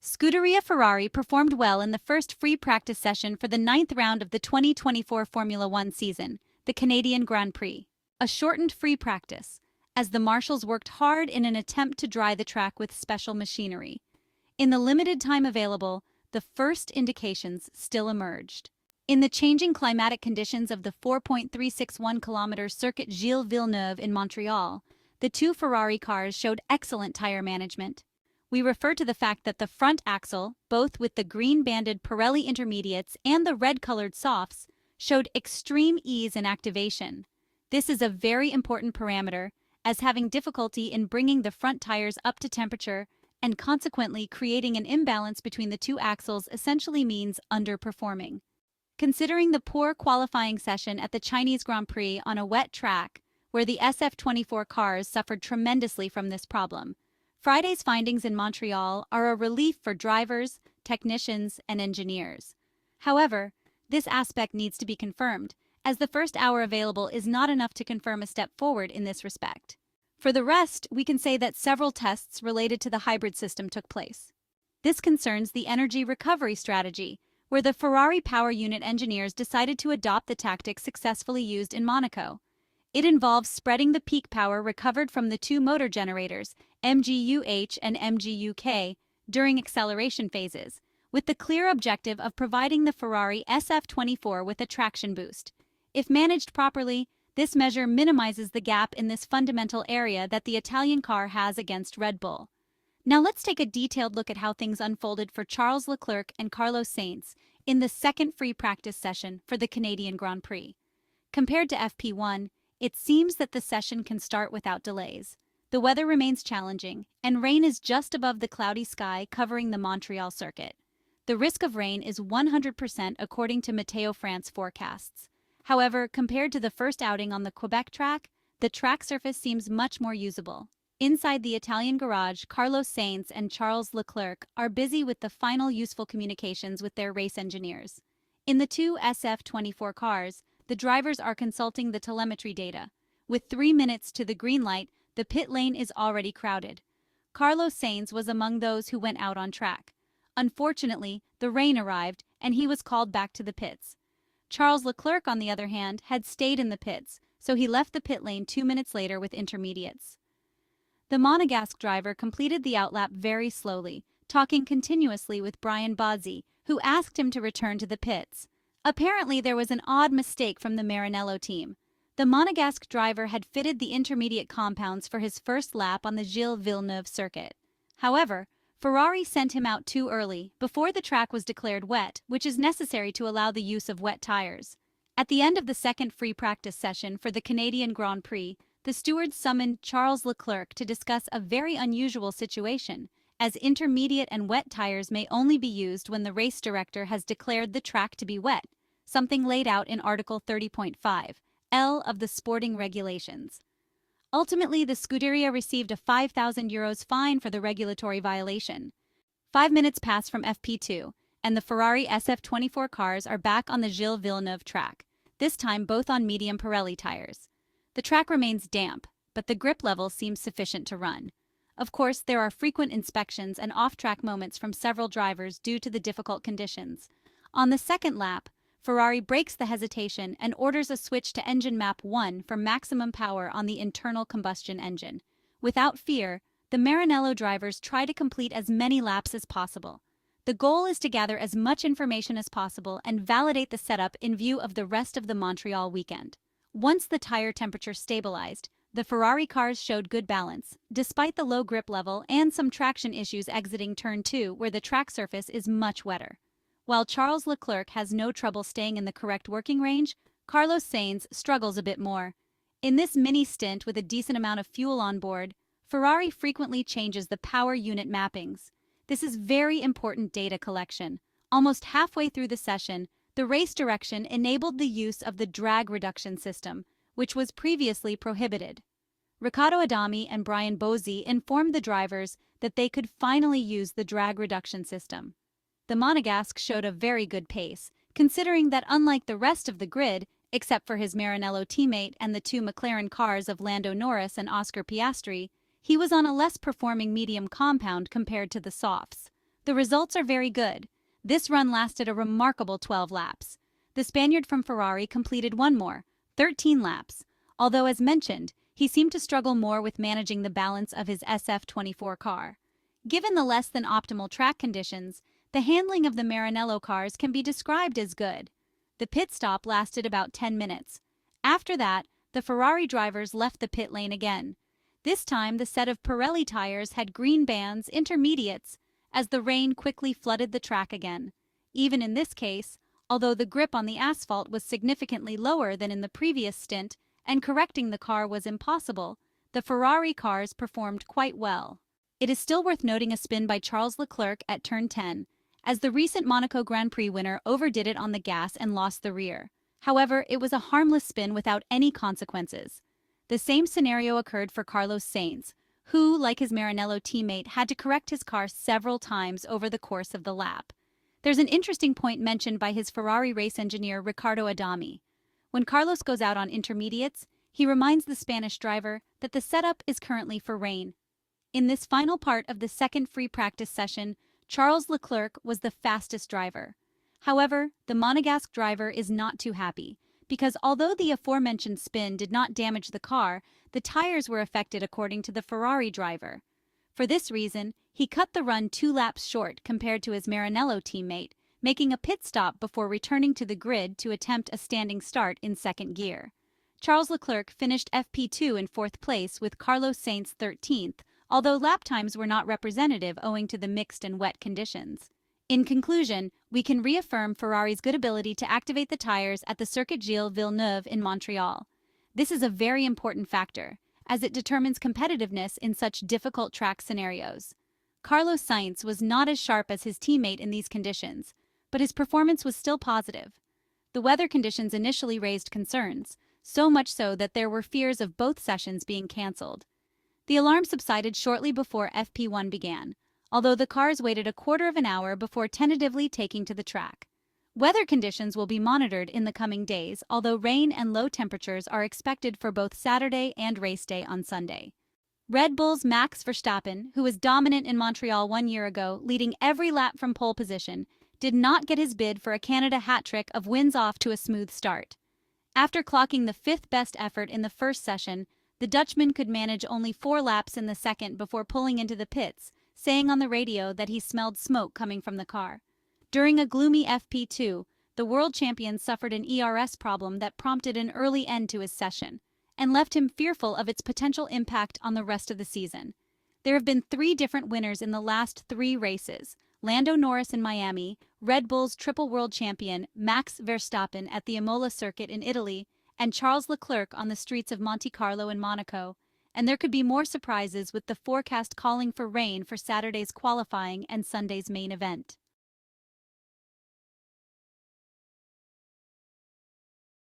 Scuderia Ferrari performed well in the first free practice session for the ninth round of the 2024 Formula One season, the Canadian Grand Prix. A shortened free practice, as the marshals worked hard in an attempt to dry the track with special machinery. In the limited time available, the first indications still emerged. In the changing climatic conditions of the 4.361-kilometer Circuit Gilles-Villeneuve in Montreal, the two Ferrari cars showed excellent tire management. We refer to the fact that the front axle, both with the green-banded Pirelli Intermediates and the red-colored softs, showed extreme ease in activation. This is a very important parameter, as having difficulty in bringing the front tires up to temperature and consequently creating an imbalance between the two axles essentially means underperforming. Considering the poor qualifying session at the Chinese Grand Prix on a wet track, where the SF-24 cars suffered tremendously from this problem, Friday's findings in Montreal are a relief for drivers, technicians, and engineers. However, this aspect needs to be confirmed, as the first hour available is not enough to confirm a step forward in this respect. For the rest, we can say that several tests related to the hybrid system took place. This concerns the energy recovery strategy, where the Ferrari power unit engineers decided to adopt the tactic successfully used in Monaco. It involves spreading the peak power recovered from the two motor generators, MGU-H and MGU-K, during acceleration phases, with the clear objective of providing the Ferrari SF-24 with a traction boost. If managed properly, this measure minimizes the gap in this fundamental area that the Italian car has against Red Bull. Now let's take a detailed look at how things unfolded for Charles Leclerc and Carlos Sainz in the second free practice session for the Canadian Grand Prix. Compared to FP1, it seems that the session can start without delays. The weather remains challenging, and rain is just above the cloudy sky covering the Montreal circuit. The risk of rain is 100% according to Meteo France forecasts. However, compared to the first outing on the Quebec track, the track surface seems much more usable. Inside the Italian garage, Carlos Sainz and Charles Leclerc are busy with the final useful communications with their race engineers. In the two SF-24 cars, the drivers are consulting the telemetry data. With 3 minutes to the green light, the pit lane is already crowded. Carlos Sainz was among those who went out on track. Unfortunately, the rain arrived, and he was called back to the pits. Charles Leclerc, on the other hand, had stayed in the pits, so he left the pit lane 2 minutes later with intermediates. The Monegasque driver completed the outlap very slowly, talking continuously with Brian Bozzi, who asked him to return to the pits. Apparently, there was an odd mistake from the Maranello team. The Monegasque driver had fitted the intermediate compounds for his first lap on the Gilles-Villeneuve circuit. However, Ferrari sent him out too early, before the track was declared wet, which is necessary to allow the use of wet tires. At the end of the second free practice session for the Canadian Grand Prix, the stewards summoned Charles Leclerc to discuss a very unusual situation, as intermediate and wet tires may only be used when the race director has declared the track to be wet, something laid out in Article 30.5 L of the Sporting Regulations. Ultimately, the Scuderia received a €5,000 fine for the regulatory violation. 5 minutes pass from FP2, and the Ferrari SF-24 cars are back on the Gilles-Villeneuve track, this time both on medium Pirelli tires. The track remains damp, but the grip level seems sufficient to run. Of course, there are frequent inspections and off-track moments from several drivers due to the difficult conditions. On the second lap, Ferrari breaks the hesitation and orders a switch to engine map 1 for maximum power on the internal combustion engine. Without fear, the Maranello drivers try to complete as many laps as possible. The goal is to gather as much information as possible and validate the setup in view of the rest of the Montreal weekend. Once the tire temperature stabilized, the Ferrari cars showed good balance, despite the low grip level and some traction issues exiting Turn 2 where the track surface is much wetter. While Charles Leclerc has no trouble staying in the correct working range, Carlos Sainz struggles a bit more. In this mini stint with a decent amount of fuel on board, Ferrari frequently changes the power unit mappings. This is very important data collection. Almost halfway through the session, the race direction enabled the use of the drag reduction system, which was previously prohibited. Riccardo Adami and Brian Bozzi informed the drivers that they could finally use the drag reduction system. The Monegasque showed a very good pace, considering that unlike the rest of the grid, except for his Maranello teammate and the two McLaren cars of Lando Norris and Oscar Piastri, he was on a less performing medium compound compared to the softs. The results are very good. This run lasted a remarkable 12 laps. The Spaniard from Ferrari completed one more, 13 laps, although as mentioned, he seemed to struggle more with managing the balance of his SF-24 car. Given the less than optimal track conditions, the handling of the Maranello cars can be described as good. The pit stop lasted about 10 minutes. After that, the Ferrari drivers left the pit lane again. This time, the set of Pirelli tires had green bands, intermediates, as the rain quickly flooded the track again. Even in this case, although the grip on the asphalt was significantly lower than in the previous stint and correcting the car was impossible, the Ferrari cars performed quite well. It is still worth noting a spin by Charles Leclerc at turn 10, as the recent Monaco Grand Prix winner overdid it on the gas and lost the rear. However, it was a harmless spin without any consequences. The same scenario occurred for Carlos Sainz, who, like his Maranello teammate, had to correct his car several times over the course of the lap. There's an interesting point mentioned by his Ferrari race engineer Riccardo Adami. When Carlos goes out on intermediates, he reminds the Spanish driver that the setup is currently for rain. In this final part of the second free practice session, Charles Leclerc was the fastest driver. However, the Monegasque driver is not too happy, because although the aforementioned spin did not damage the car, the tires were affected according to the Ferrari driver. For this reason, he cut the run 2 laps short compared to his Maranello teammate, making a pit stop before returning to the grid to attempt a standing start in second gear. Charles Leclerc finished FP2 in 4th place with Carlos Sainz 13th, although lap times were not representative owing to the mixed and wet conditions. In conclusion, we can reaffirm Ferrari's good ability to activate the tires at the Circuit Gilles-Villeneuve in Montreal. This is a very important factor, as it determines competitiveness in such difficult track scenarios. Carlos Sainz was not as sharp as his teammate in these conditions, but his performance was still positive. The weather conditions initially raised concerns, so much so that there were fears of both sessions being cancelled. The alarm subsided shortly before FP1 began, although the cars waited a quarter of an hour before tentatively taking to the track. Weather conditions will be monitored in the coming days, although rain and low temperatures are expected for both Saturday and race day on Sunday. Red Bull's Max Verstappen, who was dominant in Montreal 1 year ago, leading every lap from pole position, did not get his bid for a Canada hat-trick of wins off to a smooth start. After clocking the 5th best effort in the first session, the Dutchman could manage only 4 laps in the second before pulling into the pits, saying on the radio that he smelled smoke coming from the car. During a gloomy FP2, the world champion suffered an ERS problem that prompted an early end to his session, and left him fearful of its potential impact on the rest of the season. There have been 3 different winners in the last 3 races: Lando Norris in Miami, Red Bull's triple world champion Max Verstappen at the Imola circuit in Italy, and Charles Leclerc on the streets of Monte Carlo and Monaco. And there could be more surprises with the forecast calling for rain for Saturday's qualifying and Sunday's main event.